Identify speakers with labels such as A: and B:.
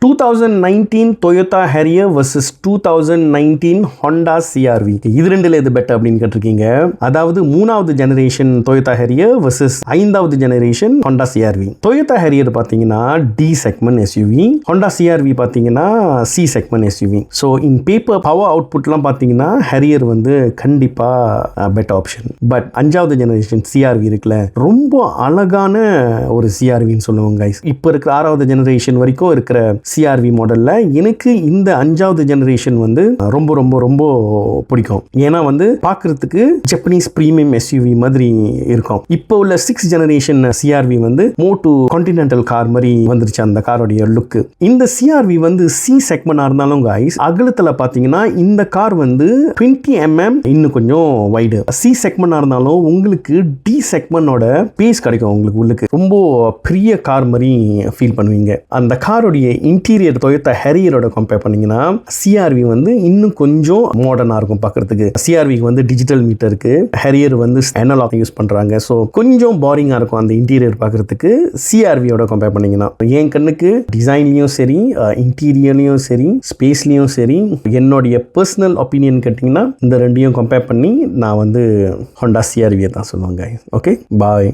A: 2019 Toyota Harrier versus 2019 Honda CR-V. இது ரெண்டுல எது பெட்டர் அப்படின்னு கேட்டிருக்கீங்க. அதாவது மூணாவது ஜெனரேஷன் Toyota Harrier versus ஐந்தாவது generation Honda CR-V. Toyota Harrier பார்த்தீங்கன்னா D segment SUV, Honda CR-V பார்த்தீங்கன்னா C segment SUV. So in paper power அவுட்புட்லாம் பார்த்தீங்கன்னா Harrier வந்து கண்டிப்பா பெட்டர் ஆப்ஷன். பட் அஞ்சாவது ஜெனரேஷன் CR-V இருக்குல்ல, ரொம்ப அழகான ஒரு CR-Vன்னு சொல்லுவாங்க கைஸ். இப்போ இருக்கிற ஆறாவது ஜெனரேஷன் வரைக்கும் இருக்கிற CR-V மாடல்ல எனக்கு இந்த அஞ்சாவது ஜெனரேஷன் வந்து ரொம்ப ரொம்ப ரொம்ப பிடிக்கும். ஏன்னா வந்து பார்க்கிறதுக்கு ஜப்பனீஸ் பிரீமியம் SUV மாதிரி இருக்கும். இப்போ உள்ள 6th ஜெனரேஷன் CR-V வந்து மோட்டு கான்டினென்டல் கார் மாதிரி வந்துருச்சு அந்த காரோடைய லுக்கு. இந்த CR-V வந்து C செக்மெண்டா இருந்தாலும் கைஸ், அகலத்துல பாத்தீங்கன்னா இந்த கார் வந்து 20 mm இன்னும் கொஞ்சம் வைடு. C செக்மெண்டா இருந்தாலும் உங்களுக்கு D செக்மெண்டோட பேஸ் கிடைக்கும். உங்களுக்கு உள்ளுக்கு ரொம்ப பெரிய கார் மாதிரி ஃபீல் பண்ணுவீங்க. அந்த காரோடைய இன்டீரியர் Toyota Harrier-ஓட கம்பேர் பண்ணீங்கன்னா CR-V வந்து இன்னும் கொஞ்சம் மாடர்னா இருக்கும் பார்க்கிறதுக்கு. CR-V வந்து டிஜிட்டல் மீட்டர் இருக்கு, Harrier வந்து அனலாக் யூஸ் பண்றாங்க. ஸோ கொஞ்சம் போரிங்கா இருக்கும் அந்த இன்டீரியர் பார்க்கிறதுக்கு CR-V-ஓட கம்பேர் பண்ணீங்கன்னா. என் கண்ணுக்கு டிசைன்லயும் சரி, இன்டீரியர்லயும் சரி, ஸ்பேஸ்லயும் சரி, என்னுடைய பர்சனல் ஒப்பீனியன் கேட்டீங்கன்னா இந்த ரெண்டையும் கம்பேர் பண்ணி நான் வந்து Honda CR-V தான் சொல்லுவாங்க. ஓகே, பாய்.